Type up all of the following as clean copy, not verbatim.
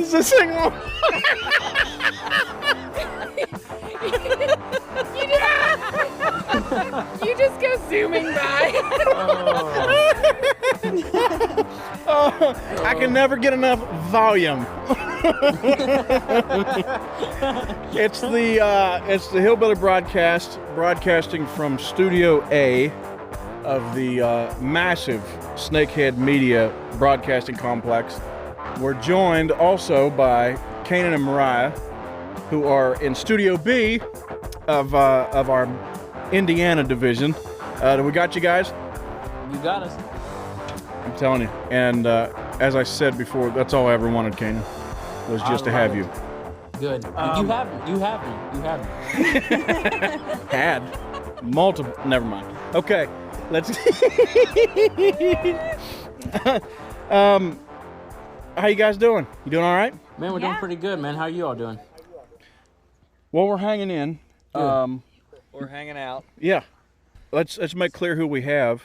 buttons to sing on. You just go zooming by. I can never get enough volume. It's the Hillbilly broadcasting from Studio A of the massive Snakehead Media Broadcasting Complex. We're joined also by Canaan and Mariah, who are in Studio B of our Indiana division. We got you guys? You got us. I'm telling you. And as I said before, that's all I ever wanted, Canaan, was just to have you. Good. You have me. You have me. Had multiple. Never mind. Okay, let's. How you guys doing? You doing all right? Man, we're doing pretty good, man. How are you all doing? Well, we're hanging in. We're hanging out. Yeah. Let's make clear who we have.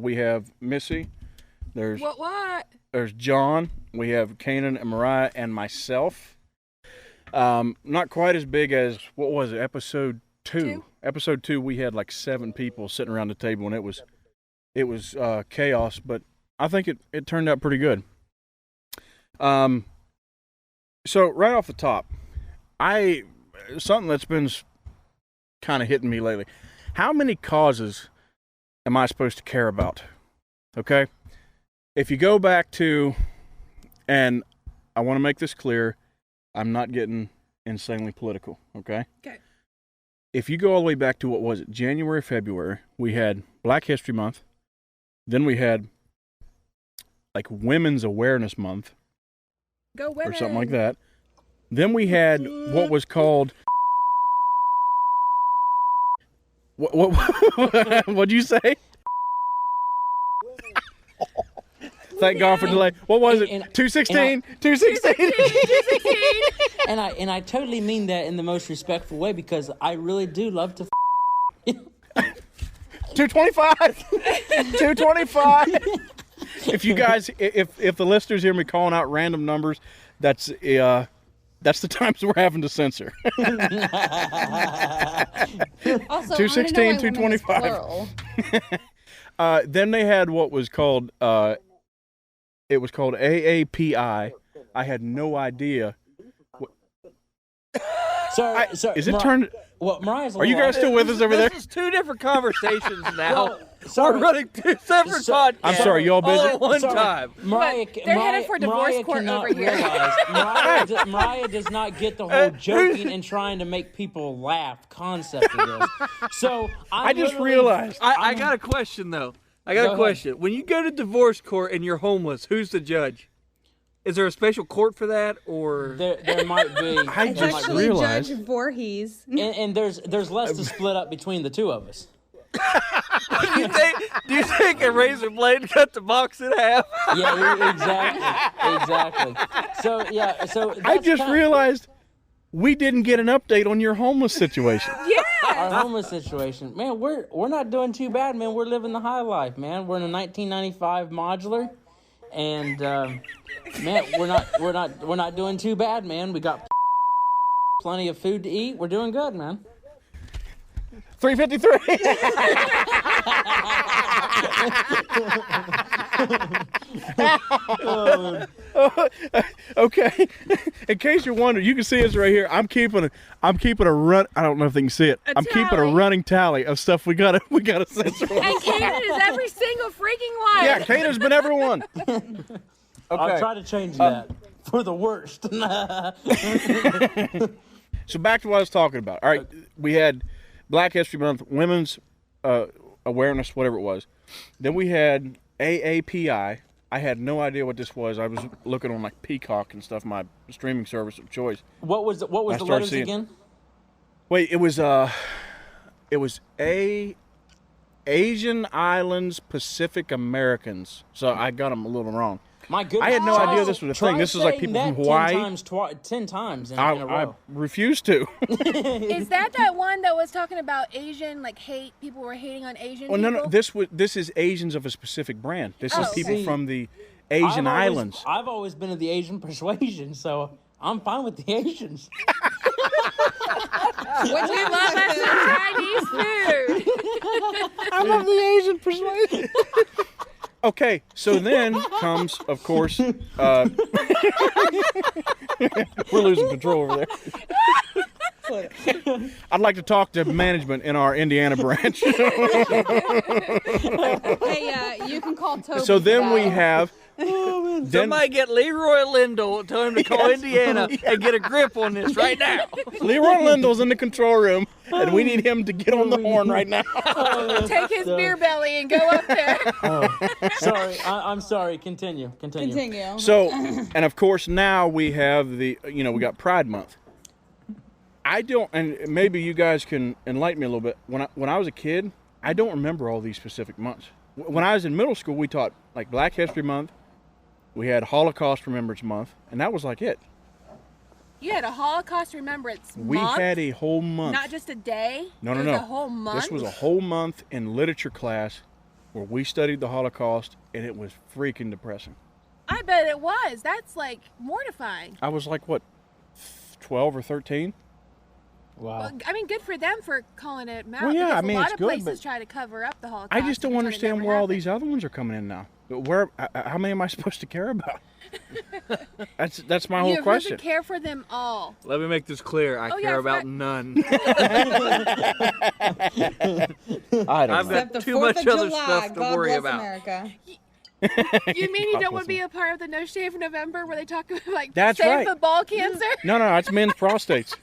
We have Missy. There's What? There's John. We have Canaan and Mariah and myself. Not quite as big as, what was it, episode 2? Episode 2, we had like 7 people sitting around the table, and it was chaos, but I think it turned out pretty good. So right off the top, something that's been kind of hitting me lately. How many causes am I supposed to care about? Okay? If you go back to, and I want to make this clear, I'm not getting insanely political, okay? Okay. If you go all the way back to, what was it, January, February, we had Black History Month. Then we had, like, Women's Awareness Month. Go women. Or something like that. Then we had what was called... What'd you say? Thank God for delay. What was it? 216? 216? And I totally mean that in the most respectful way, because I really do love to 225. 225. If you guys, if the listeners hear me calling out random numbers, that's the times we're having to censor. Also, 216, 225. Then they had what was called, it was called AAPI. I had no idea. Sorry, is it turned? Well, Mariah's a Are you guys still with us over there? This is 2 different conversations now. Well, sorry. We're running 2 separate podcasts. I'm sorry, y'all busy? All at one Sorry. time. They're headed for divorce Mariah court cannot over here. realize, Mariah does not get the whole joking and trying to make people laugh concept of this. So I just realized. I got a question, though. Go ahead. Question. When you go to divorce court and you're homeless, who's the judge? Is there a special court for that, or there might be. I It's just actually realized. Judge Voorhees. And there's less to split up between the two of us. do you think a razor blade cut the box in half? Yeah, exactly. So yeah, I just realized we didn't get an update on your homeless situation. our homeless situation. Man, we're not doing too bad, man. We're living the high life, man. We're in a 1995 modular, and man, we're not doing too bad, man. We got plenty of food to eat. We're doing good, man. 353. Okay. In case you're wondering, you can see us right here. I'm keeping a run. I don't know if they can see it. I'm keeping a running tally of stuff we gotta censor. And Canaan is every single freaking one. Yeah, Canaan's been every one. I'll try to change that for the worst. So back to what I was talking about. All right, we had Black History Month, Women's Awareness, whatever it was. Then we had AAPI. I had no idea what this was. I was looking on like Peacock and stuff, my streaming service of choice. What was the letters again? Wait, it was Asian Islands Pacific Americans. So I got them a little wrong. My goodness. I had no idea this was a thing. This is like people from Hawaii. 10 times in a I row. refuse to. Is that one that was talking about Asian, like hate? People were hating on Asian Well, people? no. This is Asians of a specific brand. This is people See, from the Asian islands. I've always been of the Asian persuasion, so I'm fine with the Asians. We love us some Chinese food. I love the Asian persuasion. Okay, so then comes, of course, we're losing control over there. I'd like to talk to management in our Indiana branch. Hey, you can call Toby. So then we today. have. Somebody get Leroy Lindell, tell him to call Indiana and get a grip on this right now. Leroy Lindell's in the control room, and we need him to get on the horn right now. Take his beer belly and go up there. Sorry, I'm sorry. Continue. Continue. So, and of course now we have we got Pride Month. I don't, and maybe you guys can enlighten me a little bit. When I was a kid, I don't remember all these specific months. When I was in middle school, we taught like Black History Month. We had Holocaust Remembrance Month, and that was like it. You had a Holocaust Remembrance We Month? had a whole month. Not just a day? No. It was a whole month? This was a whole month in literature class where we studied the Holocaust, and it was freaking depressing. I bet it was. That's like mortifying. I was like, what, 12 or 13? Wow. Well, I mean, good for them for calling it out. Well, yeah, because I mean, a lot it's of good, places but try to cover up the Holocaust. I just don't and pretend it understand never where all happened. these other ones are coming in now. How many am I supposed to care about? That's my whole You question. really care for them all. Let me make this clear. I Oh, yeah, care I about forgot- none. I don't I've know. got Except the too 4th much of other July. stuff to God worry bless about. America. You mean you God don't want bless to be a part of the No Shave November where they talk about like That's save right. the ball cancer? No, it's men's prostates.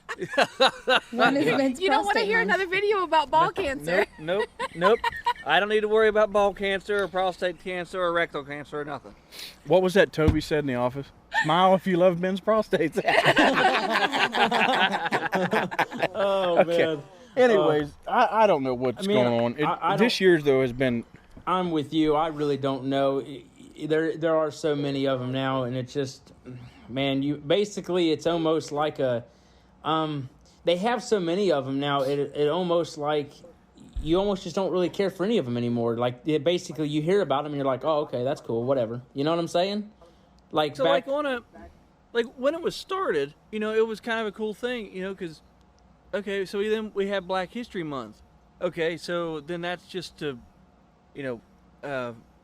When is men's You don't want to prostate hear month? another video about ball cancer. Nope. I don't need to worry about ball cancer or prostate cancer or rectal cancer or nothing. What was that Toby said in the office? Smile if you love men's prostates. Oh Okay. man. Anyways, I don't know what's I mean, going on. I This don't- year's, though, has been... I'm with you. I really don't know. There are so many of them now, and it's just, man, it's almost like a, they have so many of them now. It almost like you almost just don't really care for any of them anymore. Like basically, you hear about them and you're like, oh, okay, that's cool, whatever. You know what I'm saying? Like So back, like when it was started, it was kind of a cool thing, because, okay, so then we have Black History Month. Okay, so then that's just to,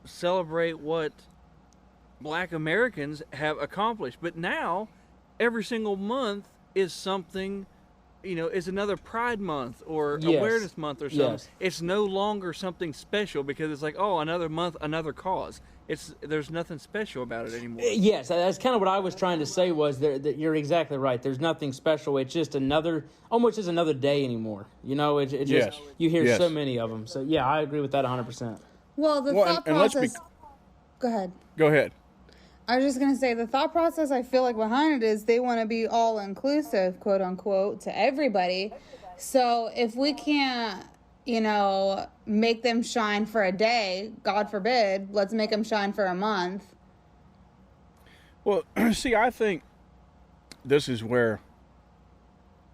celebrate what Black Americans have accomplished. But now, every single month is something, is another Pride Month or Yes. Awareness Month or something. Yes. It's no longer something special because it's like, oh, another month, another cause. There's nothing special about it anymore. yes, that's kind of what I was trying to say. Was that you're exactly right. There's nothing special. It's just almost just another day anymore. It just Yes. you hear Yes. so many of them. So yeah, I agree with that 100%. Well, the Well, thought and let's be- process. Go ahead. Go ahead. I was just going to say the thought process I feel like behind it is they want to be all inclusive, quote unquote, to everybody. So if we can't, make them shine for a day, God forbid, let's make them shine for a month. Well, see, I think this is where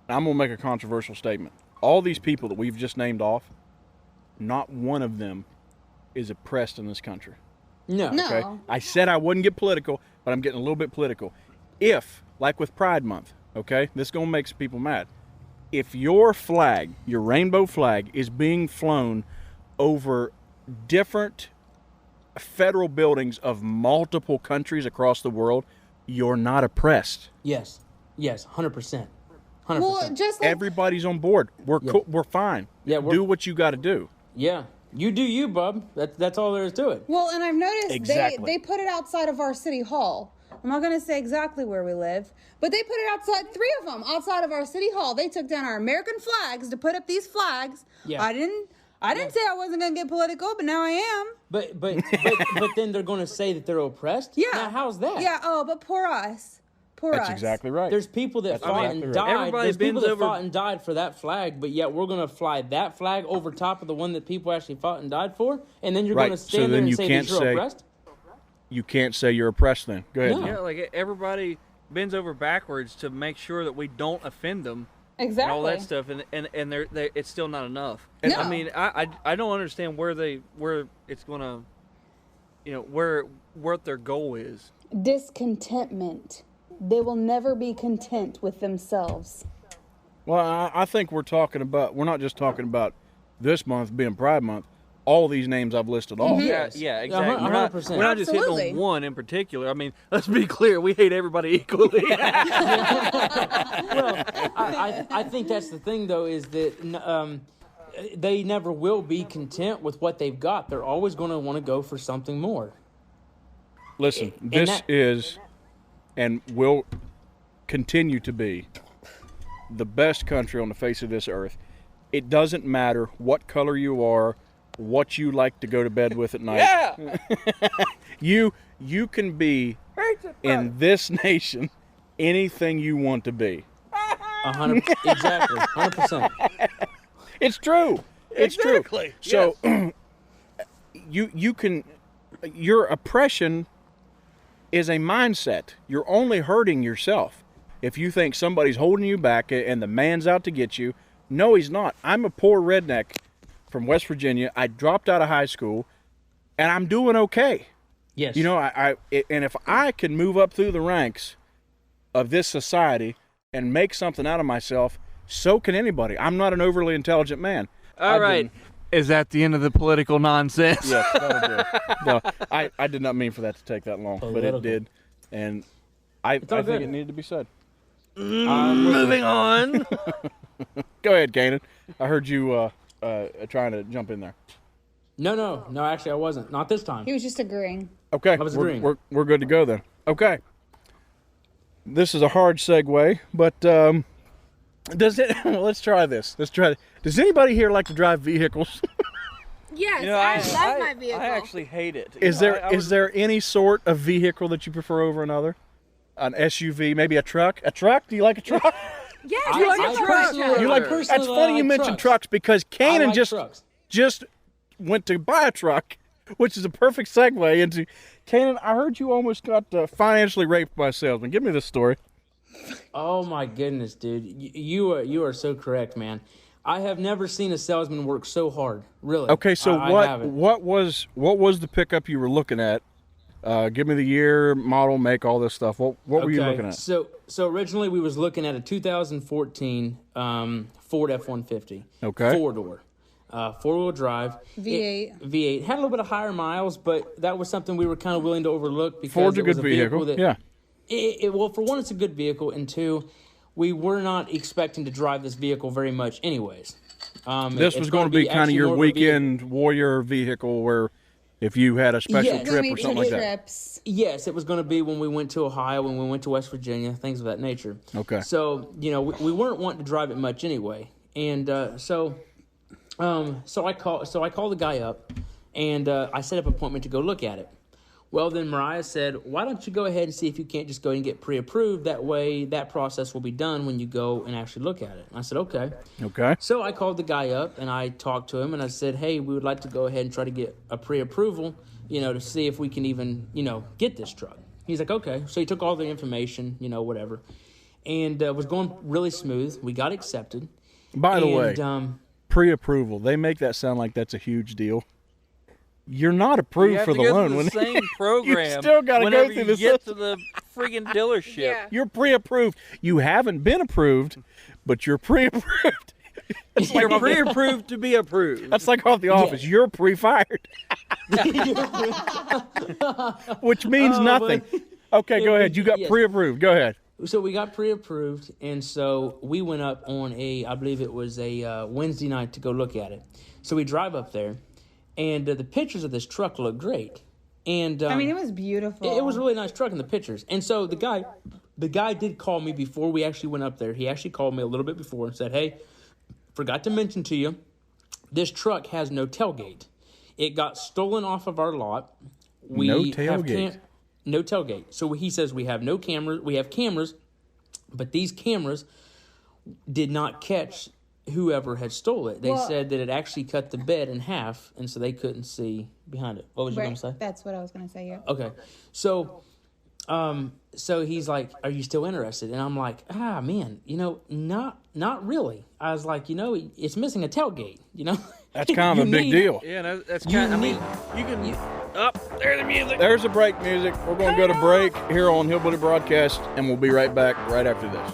I'm going to make a controversial statement. All these people that we've just named off, not one of them is oppressed in this country. No. Okay? I said I wouldn't get political, but I'm getting a little bit political. If, like with Pride Month, okay, this is going to make some people mad. If your flag, your rainbow flag, is being flown over different federal buildings of multiple countries across the world, you're not oppressed. Yes. 100%. 100%. Well, just like Everybody's on board. We're fine. Yeah, do what you got to do. Yeah. You do you, bub. That's all there is to it. Well, and I've noticed Exactly. they put it outside of our city hall. I'm not going to say exactly where we live, but they put it outside, 3 of them outside of our city hall. They took down our American flags to put up these flags. Yeah. I didn't say I wasn't going to get political, but now I am. But then they're going to say that they're oppressed? Yeah. Now, how's that? Yeah, but poor us. Poor That's us. exactly right. There's people that fought exactly and right. died. Everybody There's people bends that over- fought and died for that flag, but yet we're going to fly that flag over top of the one that people actually fought and died for, and then you're Right. going to So stand there then and you say can't that you're say- oppressed? You can't say you're oppressed then. Go ahead. No. Yeah, like everybody bends over backwards to make sure that we don't offend them Exactly. and all that stuff, and they it's still not enough. And No. I mean, I don't understand where it's gonna, where what their goal is. Discontentment. They will never be content with themselves. Well, I think we're not just talking about this month being Pride Month. All these names I've listed off. Yes. Yeah, exactly. 100%. We're not just hitting Absolutely. on one in particular. I mean, let's be clear. We hate everybody equally. Well, I think that's the thing, though, is that they never will be content with what they've got. They're always going to want to go for something more. Listen, this is and will continue to be the best country on the face of this earth. It doesn't matter what color you are, what you like to go to bed with at night. Yeah. You can be in this nation anything you want to be. 100%. Exactly. 100%. It's true. It's Exactly. true. So you can, your oppression is a mindset. You're only hurting yourself. If you think somebody's holding you back and the man's out to get you, no, he's not. I'm a poor redneck from West Virginia. I dropped out of high school, and I'm doing okay. Yes. You know, and if I can move up through the ranks of this society and make something out of myself, so can anybody. I'm not an overly intelligent man. All right. Is that the end of the political nonsense? Yes, that'll do. No, I did not mean for that to take that long, but it did. And I think good. it needed to be said. Moving on. Go ahead, Canaan. I heard you trying to jump in there. No, actually, I wasn't. Not this time. He was just agreeing. Okay, I was agreeing. we're good to go then. Okay. This is a hard segue, but let's try this. Does anybody here like to drive vehicles? Yes, You know, I love my vehicle. I actually hate it. Is You know, there there any sort of vehicle that you prefer over another? An SUV, maybe a truck? A truck? Do you like a truck? Yes, I like personally- a truck. You like? personally That's funny you like mentioned trucks. trucks because I Canaan like trucks. just went to buy a truck, which is a perfect segue into Canaan. I heard you almost got financially raped by a salesman. Give me this story. Oh my goodness, dude! You are so correct, man. I have never seen a salesman work so hard. Really. Okay, so I haven't. what was the pickup you were looking at? Give me the year, model, make, all this stuff. What were you looking at? So originally we was looking at a 2014 Ford F-150. Okay. 4-door. 4-wheel drive. V8. V8. Had a little bit of higher miles, but that was something we were kind of willing to overlook because Ford's a it was good a vehicle. vehicle. That, Yeah. well, for one, it's a good vehicle, and two, we were not expecting to drive this vehicle very much anyways. This was going to be kind of actually your more of a vehicle. weekend warrior vehicle where if you had a special Yeah. trip or something like that. Trips. Yes, it was going to be when we went to Ohio, when we went to West Virginia, things of that nature. Okay. So, we weren't wanting to drive it much anyway. And so I called the guy up, and I set up an appointment to go look at it. Well, then Mariah said, why don't you go ahead and see if you can't just go and get pre-approved? That way that process will be done when you go and actually look at it. And I said, okay. Okay. So I called the guy up, and I talked to him, and I said, hey, we would like to go ahead and try to get a pre-approval, to see if we can even, get this truck. He's like, okay. So he took all the information, whatever, and was going really smooth. We got accepted. By the way, And, pre-approval, they make that sound like that's a huge deal. You're not approved You have for to the go loan. through When the same program. You still got to go whenever through you the get system. to the friggin' dealership. Yeah. You're pre-approved. You haven't been approved, but you're pre-approved. You're pre-approved to be approved. That's like off the office. Yeah. You're pre-fired, which means nothing. Okay, go ahead. You got Yes. pre-approved. Go ahead. So we got pre-approved, and so we went up on I believe it was a Wednesday night to go look at it. So we drive up there, and the pictures of this truck look great. And I mean, it was beautiful. it was a really nice truck in the pictures. And so the guy did call me before we actually went up there. He actually called me a little bit before and said, hey, forgot to mention to you, this truck has no tailgate. It got stolen off of our lot. No tailgate. No tailgate. So he says we have no cameras. We have cameras, but these cameras did not catch whoever had stole it. They said that it actually cut the bed in half, and so they couldn't see behind it. What was you going Right. to say? That's what I was going to say, yeah. Okay. So he's like, are you still interested? And I'm like, man, not really. I was like, it's missing a tailgate, That's kind of a big deal. Yeah, that's You kind. I need- mean, you can. There's the music. There's the break music. We're going to go to break here on Hillbilly Broadcast, and we'll be right back right after this.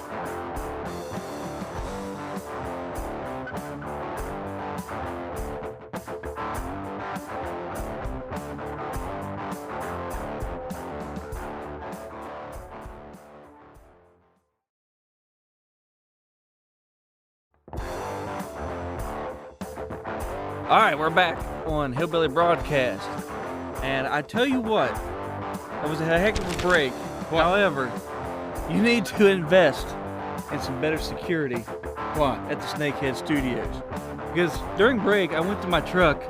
All right, we're back on Hillbilly Broadcast. And I tell you what, it was a heck of a break. However, you need to invest in some better security at the Snakehead Studios. Because during break, I went to my truck.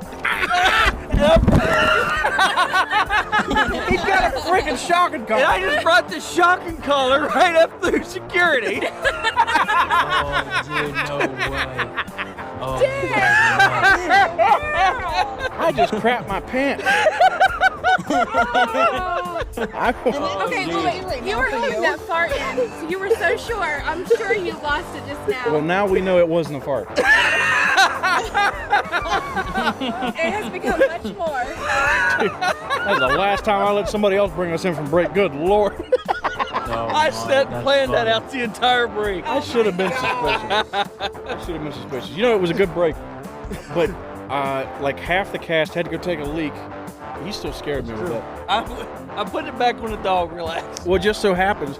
He's got a freaking shocking collar. And I just brought the shocking collar right up through security. Oh, dude, no way. Oh, I just crapped my pants. Okay, well, wait. You were holding that fart in, so you were so sure. I'm sure you lost it just now. Well, now we know it wasn't a fart. It has become much more. That's the last time I let somebody else bring us in from break. Good Lord. I sat and planned that out the entire break. I should have been suspicious. You know, it was a good break. But like half the cast had to go take a leak. He still scared me with that. I put it back on the dog, relax. Well, just so happens,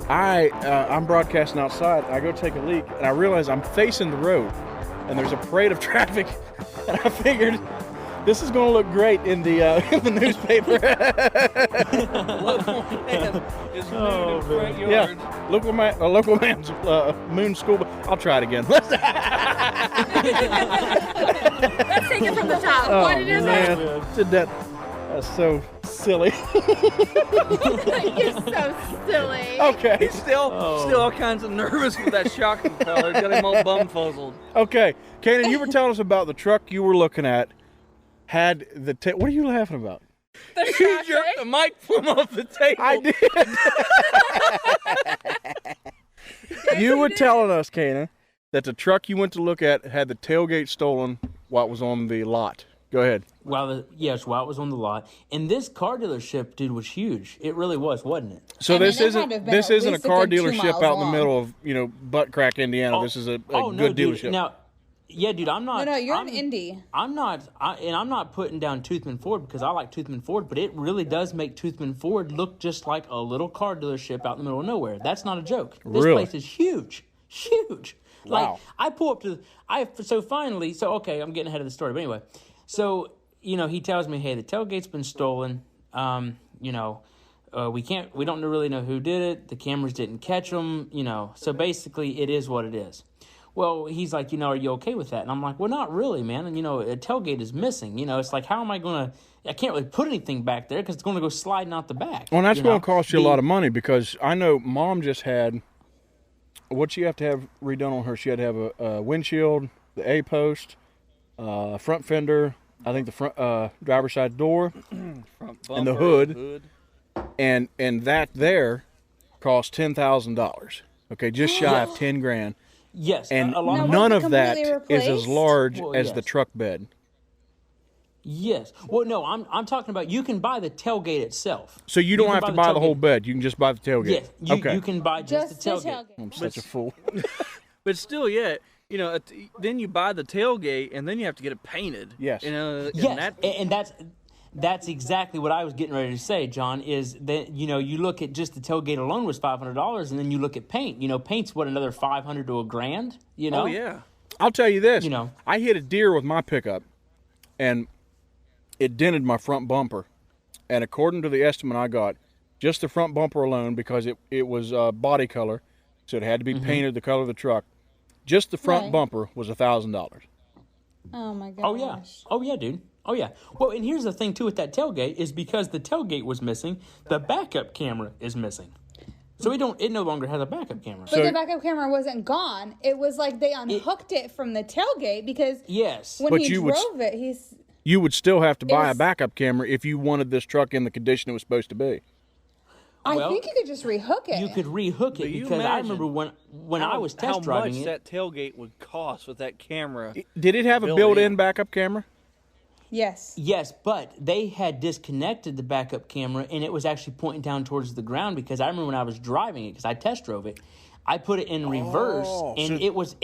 I'm broadcasting outside. I go take a leak, and I realize I'm facing the road, and there's a parade of traffic, and I figured this is going to look great in the newspaper. Local man is nude in front yard. Yeah, local man's moon school. I'll try it again. Let's take it from the top. Oh, What it is man. Did that? That's so silly. You're so silly. Okay. He's still all kinds of nervous with that shocking color. Got him all bumfuzzled. Okay, Canaan, you were telling us about the truck you were looking at. Had the what are you laughing about? You jerked the mic from off the table. I did. You were telling us, Canaan, that the truck you went to look at had the tailgate stolen while it was on the lot. Go ahead. while it was on the lot. And this car dealership, dude, was huge. It really was, wasn't it? So I mean, this there isn't had to have been this at isn't a least a car good 2 dealership miles out in the long. middle of Butt Crack, Indiana. This is a good dealership. Dude. Now, yeah, dude, I'm not. No, you're I'm, an indie. I'm not, and I'm not putting down Toothman Ford because I like Toothman Ford, but it really does make Toothman Ford look just like a little car dealership out in the middle of nowhere. That's not a joke. This Really? place is huge, huge. Like Wow. I pull up to, okay, I'm getting ahead of the story, but anyway, so he tells me, hey, the tailgate's been stolen. We don't really know who did it. The cameras didn't catch them. So basically, it is what it is. Well, he's like, are you okay with that? And I'm like, well, not really, man. And, a tailgate is missing. It's like, how am I going to, I can't really put anything back there because it's going to go sliding out the back. Well, that's going to cost you a lot of money because I know Mom just had, what she have to have redone on her? She had to have a windshield, the A-post, front fender, I think the front driver's side door, Front and the bumper, hood. And that there cost $10,000. Okay, just shy of 10 grand. Yes. And a lot of none was it of that completely is as replaced? large Well, as yes. the truck bed. Yes. Well, no, I'm talking about you can buy the tailgate itself. So you don't can have to buy the whole tailgate. bed. You can just buy the tailgate. Yes. Okay. You can buy just the tailgate. I'm such a fool. But still, yeah, then you buy the tailgate and then you have to get it painted. Yes. And Yes, and that's exactly what I was getting ready to say, John, is that, you look at just the tailgate alone was $500, and then you look at paint. Paint's, what, another $500 to $1,000, Oh, yeah. I'll tell you this. You know. I hit a deer with my pickup, and it dented my front bumper. And according to the estimate I got, just the front bumper alone, because it was body color, so it had to be painted the color of the truck, just the front Right. bumper was $1,000. Oh my gosh. Oh, yeah. Oh, yeah, dude. Oh, yeah. Well, and here's the thing, too, with that tailgate is because the tailgate was missing, the backup camera is missing. So it no longer has a backup camera. But the backup camera wasn't gone. It was like they unhooked it from the tailgate because Yes. when But he you would- drove it, he's. You would still have to buy a was- backup camera if you wanted this truck in the condition it was supposed to be. I Well, think you could just rehook it. You could rehook it you because I imagine remember when I was test driving how much it. that tailgate would cost with that camera. Did it have a Built built-in in. backup camera? Yes. Yes, but they had disconnected the backup camera, and it was actually pointing down towards the ground because I remember when I was driving it, because I test drove it, I put it in reverse, and it was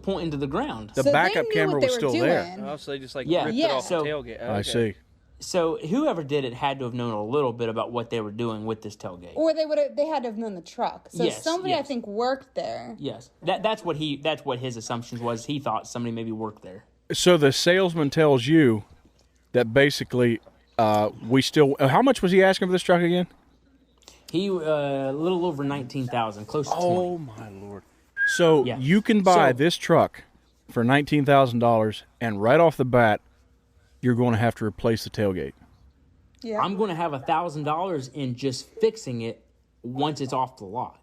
pointing to the ground. The So backup they knew camera what they was were still doing. there. Oh, so they just like Yeah. ripped Yeah. it off So- the tailgate. I Okay. see. So whoever did it had to have known a little bit about what they were doing with this tailgate. Or they had to have known the truck. So Yes, somebody I yes. think worked there. Yes, that's what his assumptions was. He thought somebody maybe worked there. So the salesman tells you that basically we still. How much was he asking for this truck again? He a little over 19,000, close to 20. Oh my lord! So Yeah. you can buy So- this truck for $19,000, and right off the bat, you're going to have to replace the tailgate. Yeah. I'm going to have $1,000 in just fixing it once it's off the lot.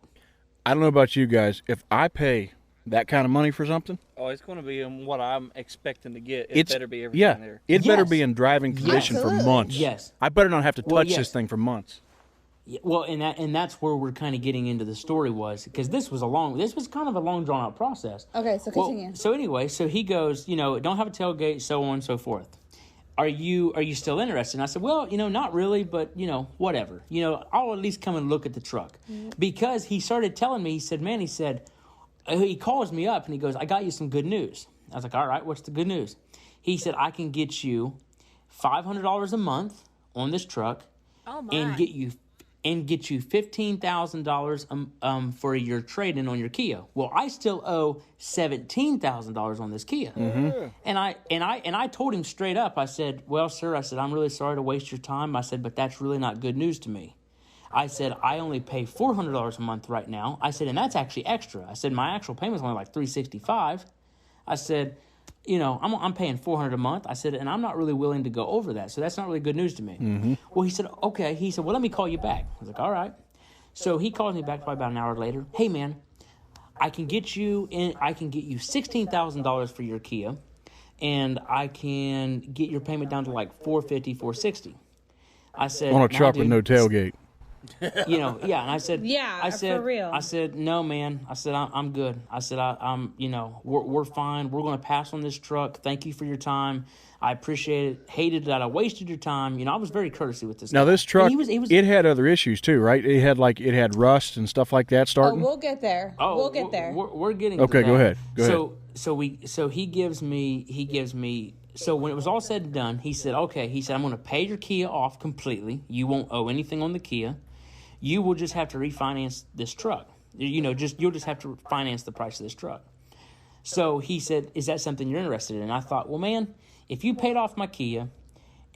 I don't know about you guys. If I pay that kind of money for something, Oh, it's going to be in what I'm expecting to get. It better be everything yeah, there. it better Yes. be in driving condition for Absolutely. months. Yes. I better not have to touch Well, this yes. thing for months. Yeah, well, and that's where we're kind of getting into the story was because this was kind of a long drawn out process. Okay, so continue. So anyway, so he goes, don't have a tailgate, so on and so forth. Are you still interested? And I said, well, not really, but whatever. I'll at least come and look at the truck. Because he started telling me, he said, he calls me up and he goes, I got you some good news. I was like, all right, what's the good news? He said, I can get you $500 a month on this truck Oh my. and get you $15,000 for your trade-in on your Kia. Well, I still owe $17,000 on this Kia. Mm-hmm. And I told him straight up, I said, well, sir, I said, I'm really sorry to waste your time. I said, but that's really not good news to me. I said, I only pay $400 a month right now. I said, and that's actually extra. I said, my actual payment's only like $365. I said, I'm paying $400 a month. I said, and I'm not really willing to go over that. So that's not really good news to me. Mm-hmm. Well, he said, okay. He said, well, let me call you back. I was like, all right. So he calls me back probably about an hour later. Hey, man, I can get you $16,000 for your Kia, and I can get your payment down to like $450, $460. I said, On a "Nah, truck with dude." no tailgate. And I said, Yeah, for real. I said, no, man. I said, I'm good. I said, I'm we're fine. We're going to pass on this truck. Thank you for your time. I appreciate it. Hated that I wasted your time. I was very courtesy with this. Now guy. this truck, And he was, it had other issues too, right? It had rust and stuff like that Oh, starting. we'll get there. We'll get there. We're getting Okay, to go that. ahead. So he gives me. So when it was all said and done, he said, okay. He said, I'm going to pay your Kia off completely. You won't owe anything on the Kia. You will just have to refinance this truck. You'll just have to finance the price of this truck. So he said, is that something you're interested in? And I thought, well, man, if you paid off my Kia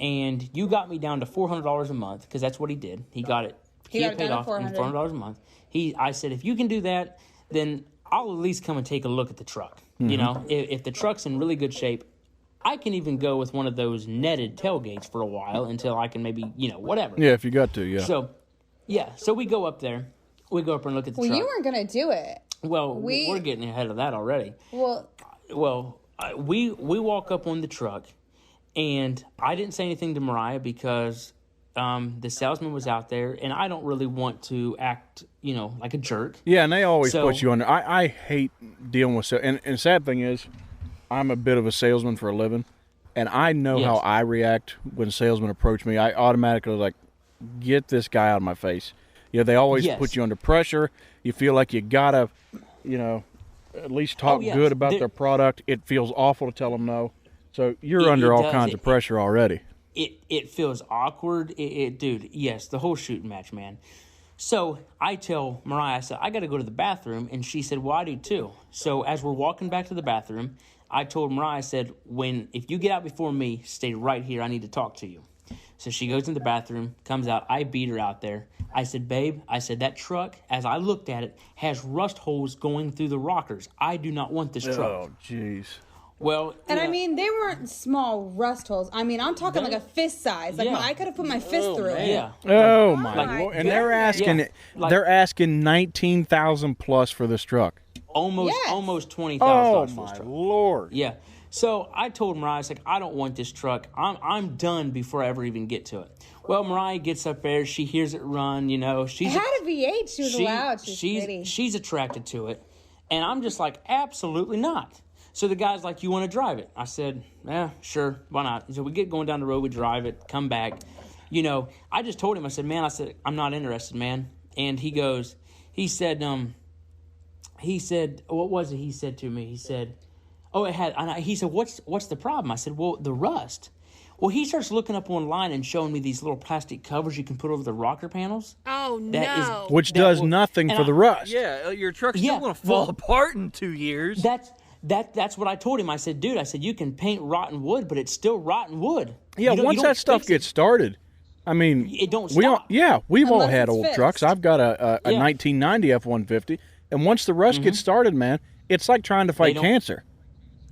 and you got me down to $400 a month, because that's what he did. He got it. He Kia got it paid down off to and $400. $400 a month. I said, if you can do that, then I'll at least come and take a look at the truck. If the truck's in really good shape, I can even go with one of those netted tailgates for a while until I can maybe, whatever. Yeah, if you got to, yeah. So we go up there. We go up and look at the Well, truck. you weren't going to do it. Well, we're getting ahead of that already. Well, We walk up on the truck, and I didn't say anything to Mariah because the salesman was out there, and I don't really want to act, like a jerk. Yeah, and they always So- put you under. I hate dealing with and the sad thing is, I'm a bit of a salesman for a living, and I know how Yes. I react when salesmen approach me. I automatically like, get this guy out of my face. They always Yes. put you under pressure. You feel like you gotta, at least talk yes. good about There- their product. It feels awful to tell them no. So you're It under all does. kinds of pressure already. It feels awkward. Dude, yes, the whole shooting match, man. So I tell Mariah, I said, I got to go to the bathroom. And she said, well, I do too. So as we're walking back to the bathroom, I told Mariah, I said, if you get out before me, stay right here. I need to talk to you. So she goes in the bathroom, comes out. I beat her out there. I said, babe, that truck, as I looked at it, has rust holes going through the rockers. I do not want this truck. Oh, jeez. Well, and yeah. I mean, they weren't small rust holes. I mean, I'm talking like a fist size. Like Yeah. I could have put my fist through it. Yeah. Oh my my lord! And they're asking, Yeah, like- they're asking 19,000 plus for this truck. Almost Yes. $20,000 Oh for this my truck. lord! Yeah. So I told Mariah, I was like, I don't want this truck. I'm done before I ever even get to it. Well, Mariah gets up there. She hears it run. She's It had a V8. She was loud. She's pretty. she's attracted to it, and I'm just like, absolutely not. So the guy's like, you want to drive it? I said, yeah, sure, why not? So we get going down the road, we drive it, come back. You know, I just told him, I said, I'm not interested, man. And he said, what was it he said to me? He said, he said, what's the problem? I said, well, the rust. Well, he starts looking up online and showing me these little plastic covers you can put over the rocker panels. Oh, no. Which does nothing for the rust. Yeah, your truck's still going to fall apart in 2 years. That's what I told him. I said, dude, you can paint rotten wood, but it's still rotten wood. Yeah, once that stuff gets started, I mean, it don't stop. We've all Unless had it's old fixed. trucks. I've got a 1990 F-150, and once the rust gets started, man, it's like trying to fight cancer.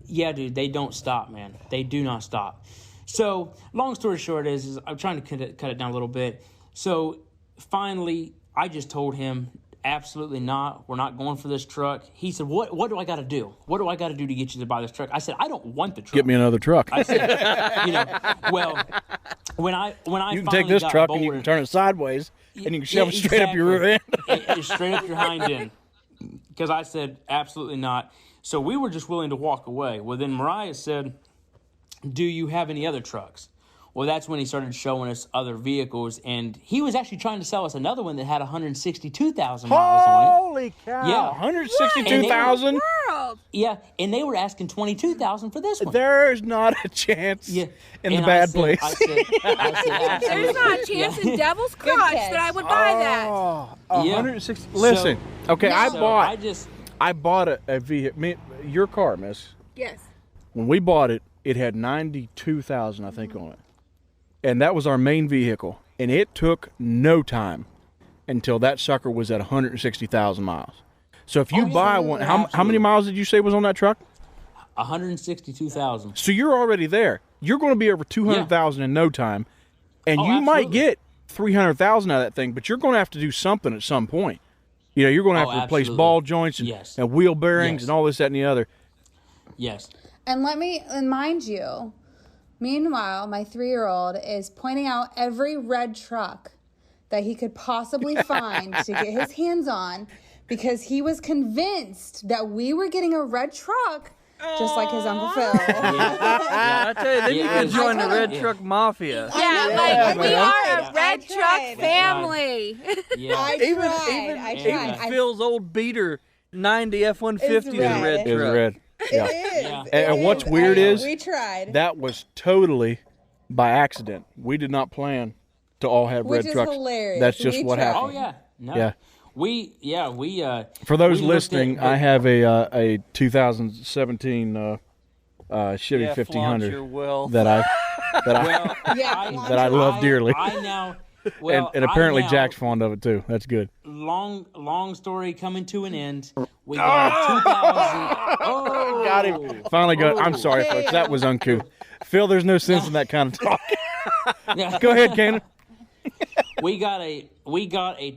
Yeah, dude, they don't stop, man. They do not stop. So, long story short is I'm trying to cut it down a little bit. So, finally, I just told him, absolutely not. We're not going for this truck. He said, what do I got to do? What do I got to do to get you to buy this truck? I said, I don't want the truck. Get me another truck. I said, well, when I you can take this truck and you can turn it sideways and you can shove it straight up your rear end. Straight up your hind end. Because I said, absolutely not. So we were just willing to walk away. Well, then Mariah said, do you have any other trucks? Well, that's when he started showing us other vehicles, and he was actually trying to sell us another one that had 162,000 miles on it. Holy cow! Yeah. 162,000. World. Yeah, and they were asking 22,000 for this one. There's not a chance in the bad place. I said, There's not a chance in Devil's Crotch that I would buy that. Oh, 160. Listen, okay, I bought a vehicle. Your car, miss. Yes. When we bought it, it had 92,000, I think, on it. And that was our main vehicle. And it took no time until that sucker was at 160,000 miles. So if you buy one, how many miles did you say was on that truck? 162,000. So you're already there. You're going to be over 200,000 in no time. And you might get 300,000 out of that thing, but you're going to have to do something at some point. You know, you're going to have to replace ball joints and wheel bearings and all this, that, and the other. Yes. And mind you, meanwhile, my 3-year-old is pointing out every red truck that he could possibly find to get his hands on because he was convinced that we were getting a red truck just like his Uncle Phil. I tell you, then you can join the Red Truck Mafia. We are a red truck family. Even Phil's old beater 90 F-150 is a red truck. It was red. Yeah. Yeah. And what's weird is we tried. that was totally by accident. We did not plan to all have red trucks. Which is hilarious. That's just what happened. Oh, yeah. No. Yeah. We For those we listening, I have a 2017 Chevy 1500 that I love dearly. And apparently Jack's fond of it too. That's good. Long story coming to an end. We got 2000. Oh, got him. Finally got. I'm sorry, folks. That was uncouth. Phil, there's no sense in that kind of talk. Go ahead, Canaan. We got a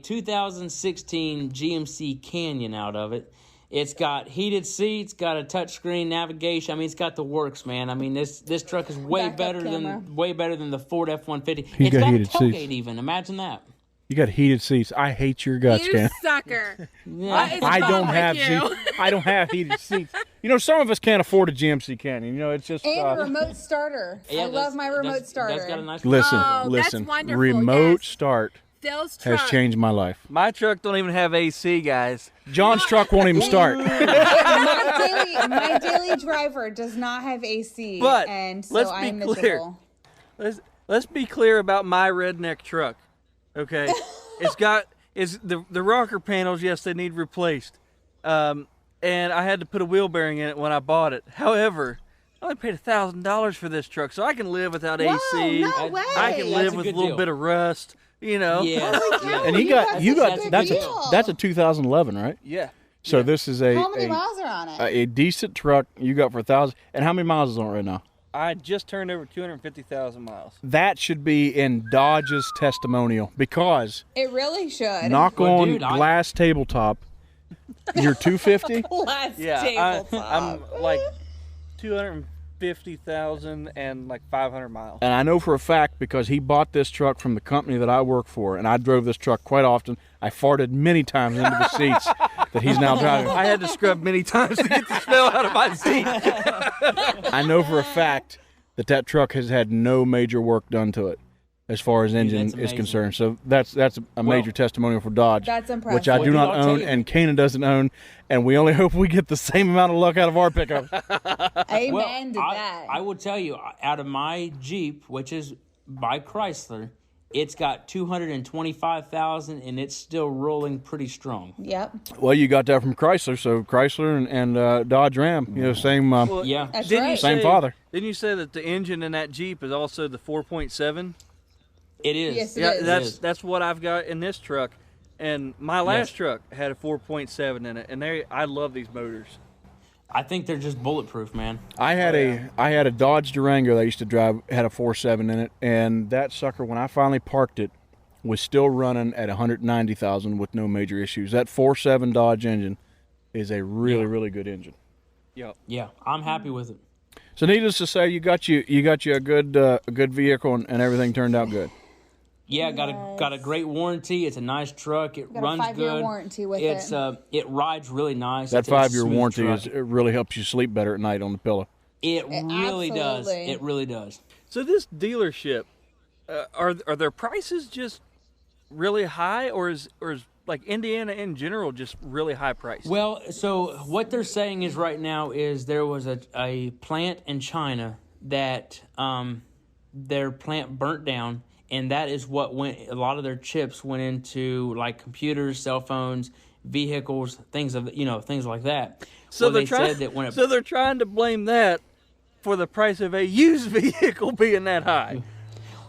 2016 GMC Canyon out of it. It's got heated seats, got a touchscreen navigation. I mean, it's got the works, man. I mean, this truck is way better than the Ford F-150. It's got a tailgate even. Imagine that. You got heated seats. I hate your guts, You Ken. sucker. Yeah. I don't have seats. I don't have heated seats. You know, some of us can't afford a GMC Canyon. You know, it's just And a remote starter. I love my remote starter. That's got a nice listen. That's wonderful. Remote start Phil's truck has changed my life. My truck don't even have AC, guys. John's truck won't even start. my daily driver does not have AC, But and so let's be I'm clear. miserable. Let's be clear about my redneck truck. Okay, the rocker panels. Yes, they need replaced. And I had to put a wheel bearing in it when I bought it. However, I only paid $1,000 for this truck, so I can live without AC. No way. I can live with a little bit of rust. You know. Yeah. And that's a 2011, right? Yeah. So this is How many miles are on it? a decent truck you got for 1,000. And how many miles is on it right now? I just turned over 250,000 miles. That should be in Dodge's testimonial because It really should. knock on glass tabletop. You're 250. Glass Yeah, tabletop. I'm like 200. 50,000 and like 500 miles. And I know for a fact because he bought this truck from the company that I work for, and I drove this truck quite often. I farted many times into the seats that he's now driving. I had to scrub many times to get the smell out of my seat. I know for a fact that truck has had no major work done to it as far as engine is concerned. So that's a major testimonial for Dodge. That's impressive. Which I do not own, and Canaan doesn't own, and we only hope we get the same amount of luck out of our pickup. Amen to that. I will tell you, out of my Jeep, which is by Chrysler, it's got 225,000, and it's still rolling pretty strong. Yep. Well, you got that from Chrysler, so Chrysler and Dodge Ram, same. Yeah, That's Didn't right. you Same say- father. Didn't you say that the engine in that Jeep is also the 4.7? it is. Yes, it Yeah, is. that's what I've got in this truck, and my last truck had a 4.7 in it, and I love these motors. I think they're just bulletproof, man. I had a Dodge Durango that I used to drive, had a 4.7 in it, and that sucker, when I finally parked it, was still running at 190,000 with no major issues. That 4.7 Dodge engine is a really, really good engine. Yep. Yeah, I'm happy with it. So needless to say, you got you a good vehicle, and everything turned out good. Yeah, got a great warranty. It's a nice truck. It Got runs a 5-year good. warranty with it's it. It rides really nice. That It's a 5-year smooth warranty truck. it really helps you sleep better at night on the pillow. It really does. Absolutely. It really does. So this dealership, are their prices just really high, or is like Indiana in general just really high priced? Well, so what they're saying is right now is there was a plant in China that their plant burnt down, and that is what a lot of their chips went into, like computers, cell phones, vehicles, things like that. So Well, they're they trying. said that when it, So they're trying to blame that for the price of a used vehicle being that high.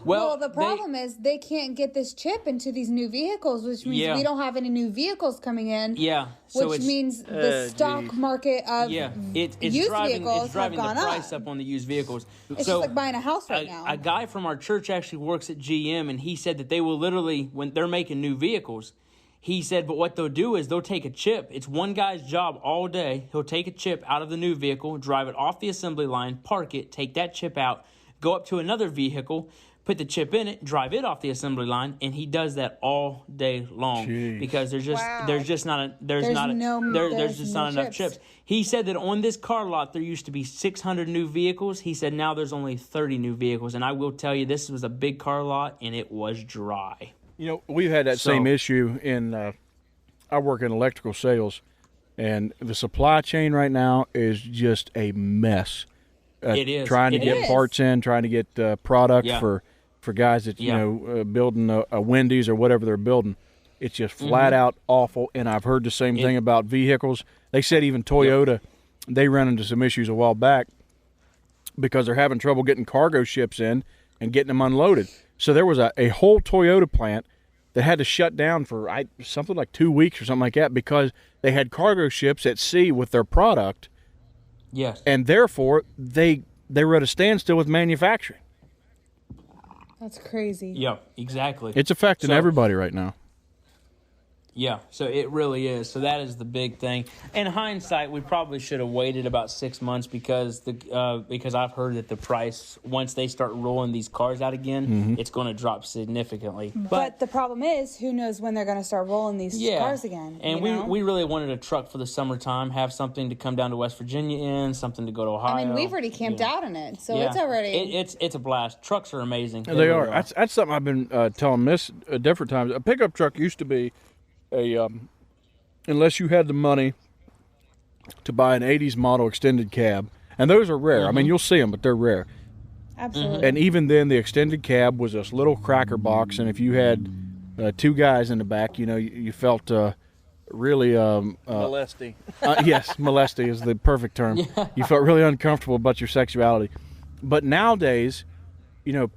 Well, the problem is they can't get this chip into these new vehicles, which means Yeah. we don't have any new vehicles coming in. Yeah, so which it's, means the stock geez. market of it's used driving vehicles it's driving the have gone price up. up on the used vehicles. It's so just like buying a house right now. a guy from our church actually works at GM, and he said that they will literally, when they're making new vehicles, he said, but what they'll do is they'll take a chip. It's one guy's job all day. He'll take a chip out of the new vehicle, drive it off the assembly line, park it, take that chip out, go up to another vehicle, put the chip in it, drive it off the assembly line, and he does that all day long. Jeez. Because there's just Wow. there's just not There's just no not enough chips. chips. He said that on this car lot there used to be 600 new vehicles. He said now there's only 30 new vehicles, and I will tell you this was a big car lot and it was dry. We've had that So- same issue in. I work in electrical sales, and the supply chain right now is just a mess. It is. Trying to It get is. parts in, trying to get product Yeah. for guys that Yeah. building a Wendy's or whatever they're building. It's just flat out awful. And I've heard the same thing about vehicles. They said even Toyota, they ran into some issues a while back because they're having trouble getting cargo ships in and getting them unloaded. So there was a whole Toyota plant that had to shut down for something like 2 weeks or something like that because they had cargo ships at sea with their product, Yes. and therefore they were at a standstill with manufacturing. That's crazy. Yeah, exactly. It's affecting So- everybody right now. Yeah, so it really is. So that is the big thing. In hindsight, we probably should have waited about 6 months because I've heard that the price, once they start rolling these cars out again, it's going to drop significantly. But the problem is, who knows when they're going to start rolling these cars again? And you know? we really wanted a truck for the summertime, have something to come down to West Virginia in, something to go to Ohio. I mean, we've already camped out in it, so it's already. It's a blast. Trucks are amazing. They are. really That's something I've been telling Miss different times. A pickup truck used to be unless you had the money to buy an 80s model extended cab, and those are rare. I mean, you'll see them, but they're rare. Absolutely. And even then, the extended cab was this little cracker box, and if you had two guys in the back, you felt really Molesty. yes, molesty is the perfect term. You felt really uncomfortable about your sexuality. But nowadays,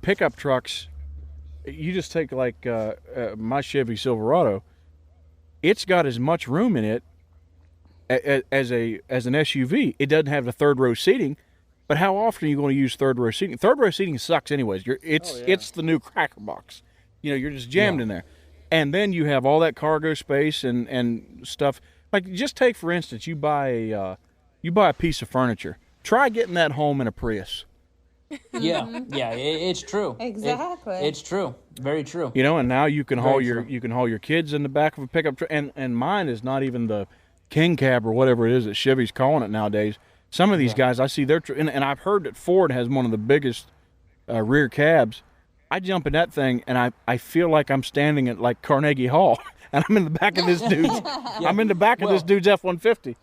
pickup trucks, you just take like my Chevy Silverado. It's got as much room in it as an SUV. It doesn't have the third row seating, but how often are you going to use third row seating? Third row seating sucks anyways. It's the new cracker box. You're just jammed in there. And then you have all that cargo space and stuff. Like, just take for instance, you buy a piece of furniture try getting that home in a Prius. Yeah, it's true. Exactly. It's true. Very true. You know, and now you can haul Very true. you can haul your kids in the back of a pickup truck, and mine is not even the King Cab or whatever it is that Chevy's calling it nowadays. Some of these guys I see and I've heard that Ford has one of the biggest rear cabs. I jump in that thing and I feel like I'm standing at like Carnegie Hall, and I'm in the back of this dude's. I'm in the back of this dude's F-150.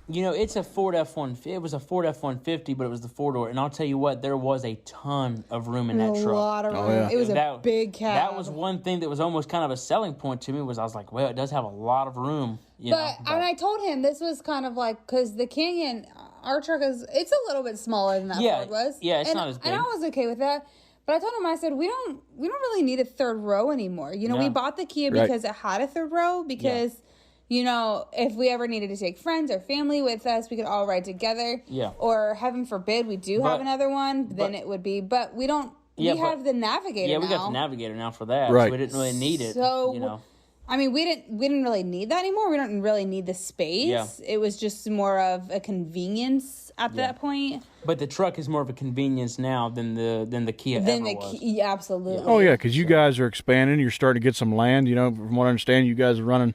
You know, it's a Ford F-150. It was a Ford F-150, but it was the four-door. And I'll tell you what, there was a ton of room in that truck. A lot of room. yeah. It was a big cab. That was one thing that was almost kind of a selling point to me. Was I was like, well, it does have a lot of room. But and I told him this was kind of like, because the Canaan, our truck it's a little bit smaller than that Ford was. Yeah, it's not as big. And I was okay with that. But I told him, I said, we don't really need a third row anymore. You know, we bought the Kia because it had a third row because. Yeah. You know, if we ever needed to take friends or family with us, we could all ride together. Yeah. Or heaven forbid, we have another one, then it would be. But we don't. Yeah, we have the Navigator now. Yeah, we got the Navigator now for that. Right. So we didn't really need it. So, you know. I mean, we didn't really need that anymore. We don't really need the space. Yeah. It was just more of a convenience at that point. But the truck is more of a convenience now than the Kia ever was. Yeah, absolutely. Oh yeah, because you guys are expanding. You're starting to get some land. You know, from what I understand, you guys are running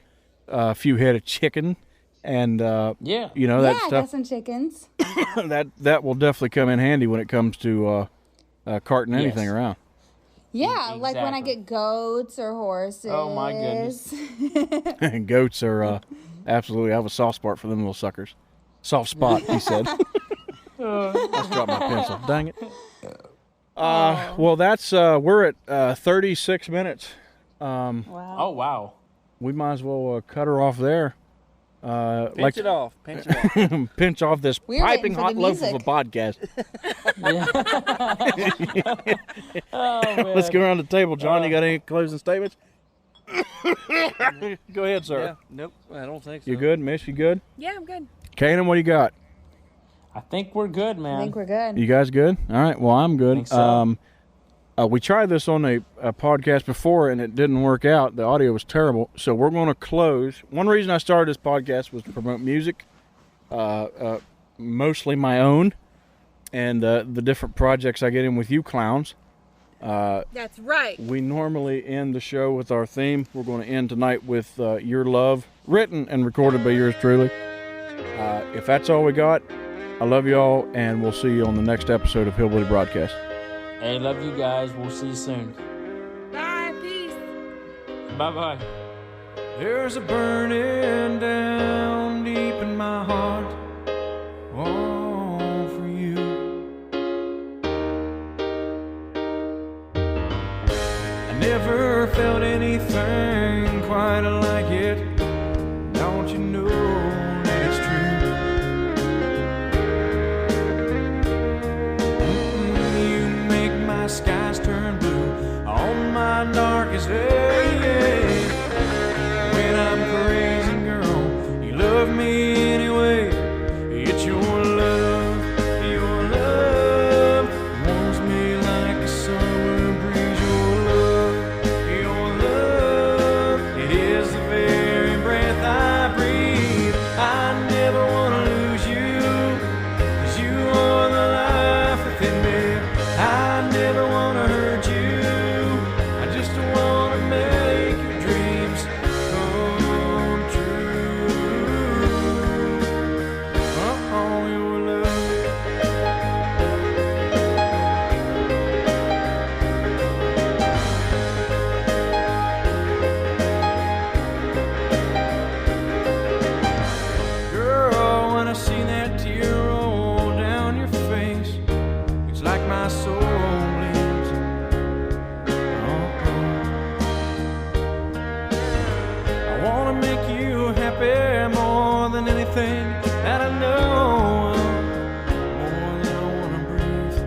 a few head of chicken, and you know that stuff. I got some chickens. that will definitely come in handy when it comes to carting anything around. Yeah, exactly. Like when I get goats or horses. Oh my goodness. And goats are absolutely. I have a soft spot for them little suckers. Soft spot, he said. Let's drop my pencil. Dang it. Well, that's we're at 36 minutes. Wow. Oh wow. We might as well cut her off there. Pinch it off. Pinch off this piping hot loaf of a podcast. Oh, man. Let's go around the table. John, you got any closing statements? Go ahead, sir. Yeah. Nope, I don't think so. You good, Miss? You good? Yeah, I'm good. Canaan, what do you got? I think we're good, man. I think we're good. You guys good? All right. Well, I'm good. Think so. We tried this on a podcast before, and it didn't work out. The audio was terrible. So we're going to close. One reason I started this podcast was to promote music, mostly my own, and the different projects I get in with you clowns. That's right. We normally end the show with our theme. We're going to end tonight with Your Love, written and recorded by yours truly. If that's all we got, I love you all, and we'll see you on the next episode of Hillbilly Broadcast. Hey, love you guys. We'll see you soon. Bye. Peace. Bye-bye. There's a burning down deep in my heart, all for you. I never felt anything quite like it. Don't you know that it's true? You make my skies turn blue on my darkest day. When I'm crazy, girl, you love me anyway. It's your love warms me like a summer breeze. Your love, it is the very breath I breathe. I never wanna lose you, 'cause you are the life within me. I never wanna hurt you, I just wanna make your dreams come true. Oh, your love. Girl, when I see that tear roll down your face, it's like my soul bleeds. I wanna make you happy more than anything that I know of, more than I wanna breathe.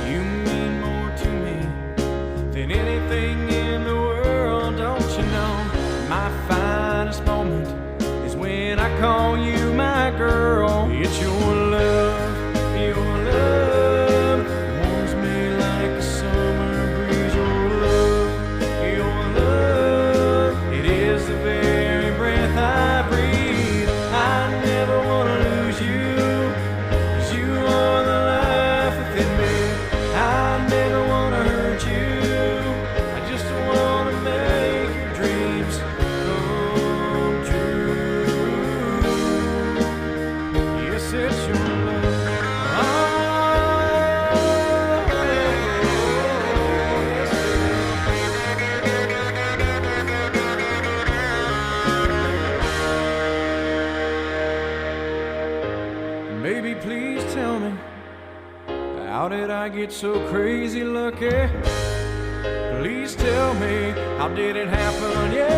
You mean more to me than anything in the world, don't you know? My finest moment is when I call you my girl. It's your love warms me like a summer breeze. Your love, it is the very breath I breathe. so crazy lucky? Please tell me, how did it happen? Yeah.